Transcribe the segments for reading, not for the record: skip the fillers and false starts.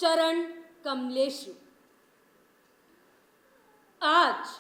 चरण कमलेशु। आज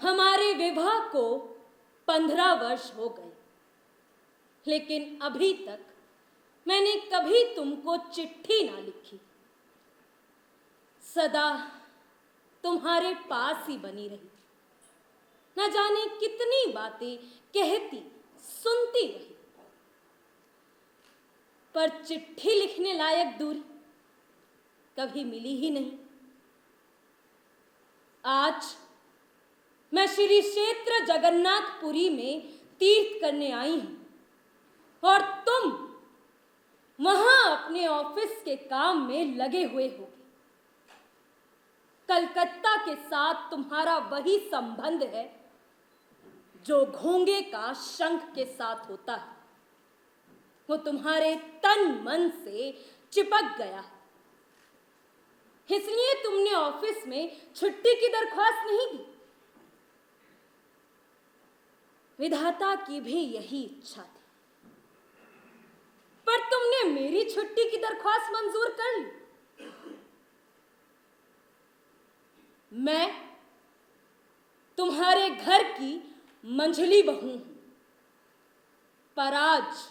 हमारे विवाह को 15 वर्ष हो गए, लेकिन अभी तक मैंने कभी तुमको चिट्ठी ना लिखी। सदा तुम्हारे पास ही बनी रही, न जाने कितनी बातें कहती सुनती रही, पर चिट्ठी लिखने लायक दूरी कभी मिली ही नहीं। आज मैं श्री क्षेत्र जगन्नाथपुरी में तीर्थ करने आई हूं और तुम वहां अपने ऑफिस के काम में लगे हुए होगे। कलकत्ता के साथ तुम्हारा वही संबंध है जो घोंगे का शंख के साथ होता है। वो तुम्हारे तन मन से चिपक गया है, इसलिए तुमने ऑफिस में छुट्टी की दरख्वास्त नहीं दी। विधाता की भी यही इच्छा थी, पर तुमने मेरी छुट्टी की दरख्वास्त मंजूर कर ली। मैं तुम्हारे घर की मंझली बहू हूं, पर आज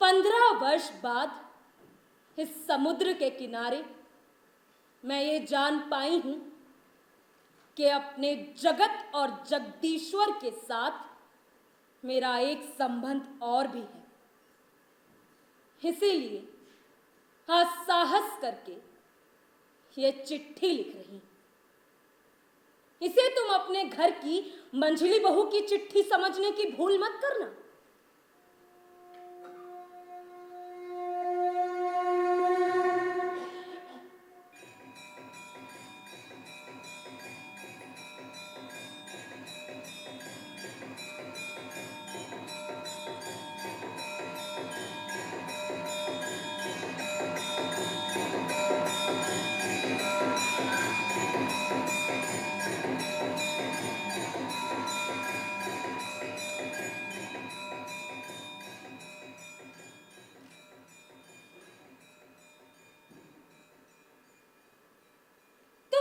15 वर्ष बाद इस समुद्र के किनारे मैं ये जान पाई हूं कि अपने जगत और जगदीश्वर के साथ मेरा एक संबंध और भी है। इसीलिए आज साहस करके ये चिट्ठी लिख रही। इसे तुम अपने घर की मंझली बहू की चिट्ठी समझने की भूल मत करना।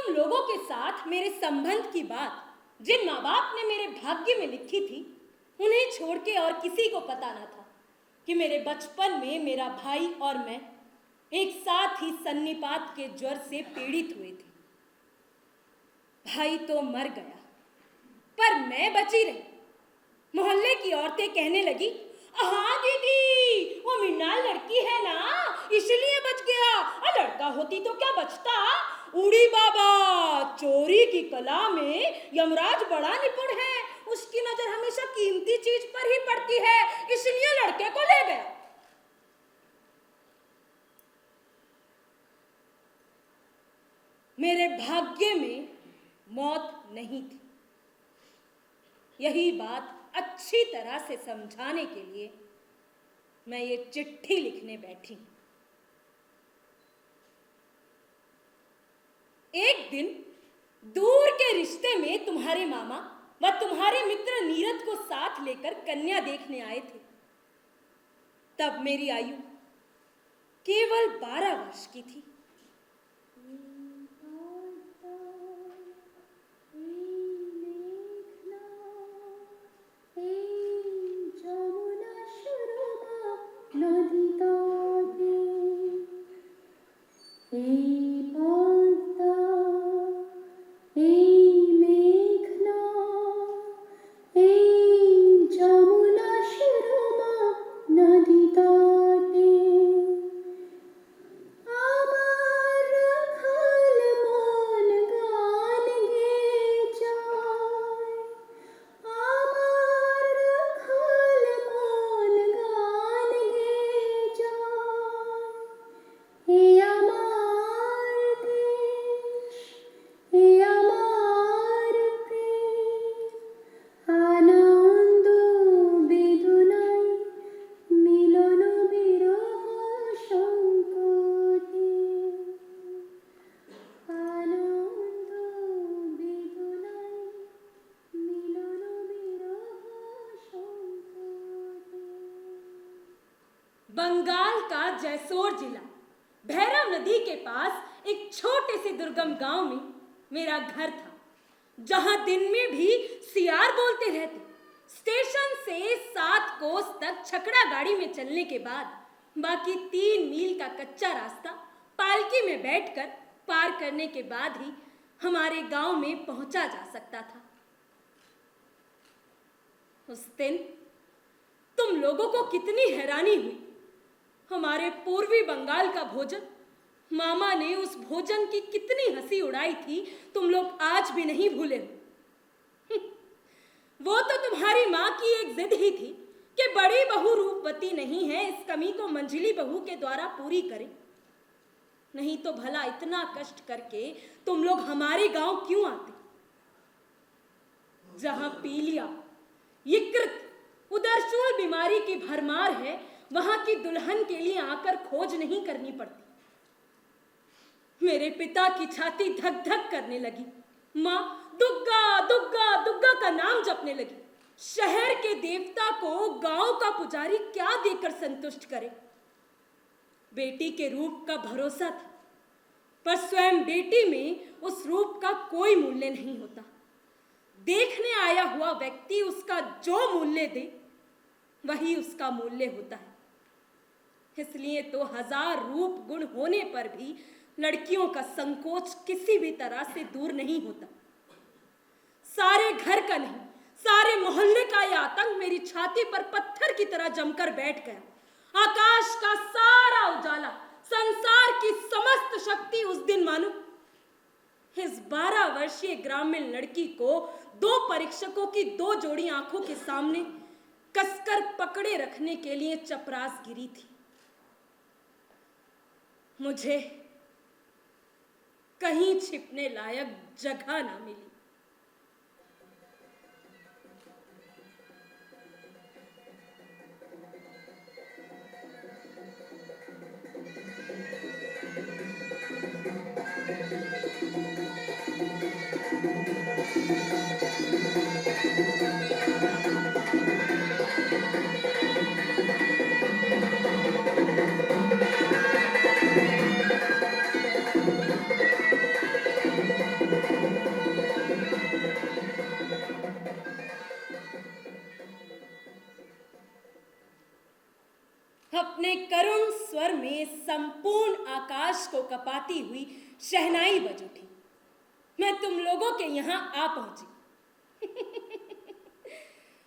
लोगों के साथ मेरे संबंध की बात जिन माँ बाप ने मेरे भाग्य में लिखी थी, उन्हें छोड़ के और किसी को पता न था कि मेरे बचपन में मेरा भाई और मैं एक साथ ही सन्निपात के ज्वर से पीड़ित हुए थे। भाई तो मर गया, पर मैं बची रही। मोहल्ले की औरतें कहने लगी, हाँ दीदी, वो मृणाल लड़की है ना, इसलिए बच गया, और लड़का होती तो क्या बचता। उड़ी बाबा, चोरी की कला में यमराज बड़ा निपुण है, उसकी नजर हमेशा कीमती चीज पर ही पड़ती है, इसलिए लड़के को ले गया। मेरे भाग्य में मौत नहीं थी। यही बात अच्छी तरह से समझाने के लिए मैं ये चिट्ठी लिखने बैठी। एक दिन दूर के रिश्ते में तुम्हारे मामा व तुम्हारे मित्र नीरद को साथ लेकर कन्या देखने आए थे। तब मेरी आयु केवल 12 वर्ष की थी। बंगाल का जैसोर जिला भैरव नदी के पास एक छोटे से दुर्गम गांव में मेरा घर था, जहां दिन में भी सियार बोलते रहते। स्टेशन से 7 कोस तक छकड़ा गाड़ी में चलने के बाद बाकी 3 मील का कच्चा रास्ता पालकी में बैठकर पार करने के बाद ही हमारे गांव में पहुंचा जा सकता था। उस दिन तुम लोगों को कितनी हैरानी हुई। हमारे पूर्वी बंगाल का भोजन, मामा ने उस भोजन की कितनी हंसी उड़ाई थी, तुम लोग आज भी नहीं भूले हो। वो तो तुम्हारी माँ की एक जिद ही थी कि बड़ी बहू रूपवती नहीं है, इस कमी को मंझली बहू के द्वारा पूरी करें। नहीं तो भला इतना कष्ट करके तुम लोग हमारे गांव क्यों आते, जहां पीलिया, यकृत, उदरशूल बीमारी की भरमार है। वहां की दुल्हन के लिए आकर खोज नहीं करनी पड़ती। मेरे पिता की छाती धक धक करने लगी। माँ दुग्गा दुग्गा दुग्गा का नाम जपने लगी। शहर के देवता को गांव का पुजारी क्या देकर संतुष्ट करे। बेटी के रूप का भरोसा था, पर स्वयं बेटी में उस रूप का कोई मूल्य नहीं होता। देखने आया हुआ व्यक्ति उसका जो मूल्य दे वही उसका मूल्य होता है। इसलिए तो 1000 रूप गुण होने पर भी लड़कियों का संकोच किसी भी तरह से दूर नहीं होता। सारे घर का नहीं, सारे मोहल्ले का यह आतंक मेरी छाती पर पत्थर की तरह जमकर बैठ गया। आकाश का सारा उजाला, संसार की समस्त शक्ति उस दिन मानो इस 12 वर्षीय ग्रामीण लड़की को 2 परीक्षकों की 2 जोड़ी आंखों के सामने कसकर पकड़े रखने के लिए चपरास गिरी थी। मुझे कहीं छिपने लायक जगह ना मिली। अपने करुण स्वर में संपूर्ण आकाश को कपाती हुई शहनाई बज उठी। मैं तुम लोगों के यहां आ पहुंची।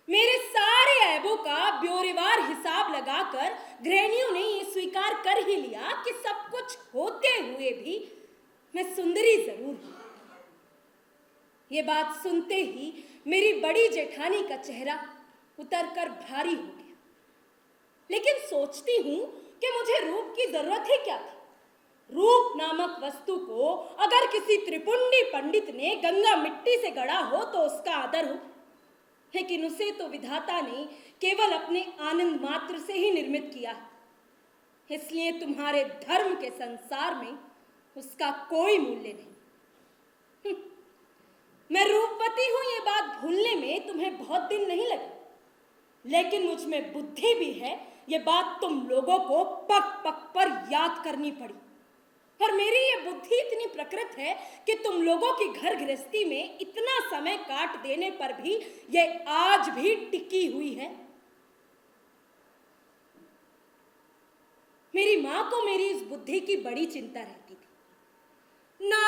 मेरे सारे ऐबों का ब्योरेवार हिसाब लगाकर गृहिणियों ने यह स्वीकार कर ही लिया कि सब कुछ होते हुए भी मैं सुंदरी जरूर हूं। यह बात सुनते ही मेरी बड़ी जेठानी का चेहरा उतरकर भारी हो गया। लेकिन सोचती हूं कि मुझे रूप की जरूरत है क्या थी। रूप नामक वस्तु को अगर किसी त्रिपुंडी पंडित ने गंगा मिट्टी से गढ़ा हो तो उसका आदर हो, लेकिन उसे तो विधाता ने केवल अपने आनंद मात्र से ही निर्मित किया है। इसलिए तुम्हारे धर्म के संसार में उसका कोई मूल्य नहीं। मैं रूपवती हूं, ये बात भूलने में तुम्हें बहुत दिन नहीं लगे, लेकिन मुझ में बुद्धि भी है, ये बात तुम लोगों को पग पग पर याद करनी पड़ी। और मेरी ये बुद्धि इतनी प्रकृत है कि तुम लोगों की घर गृहस्थी में इतना समय काट देने पर भी ये आज भी टिकी हुई है। मेरी मां को मेरी इस बुद्धि की बड़ी चिंता रहती थी।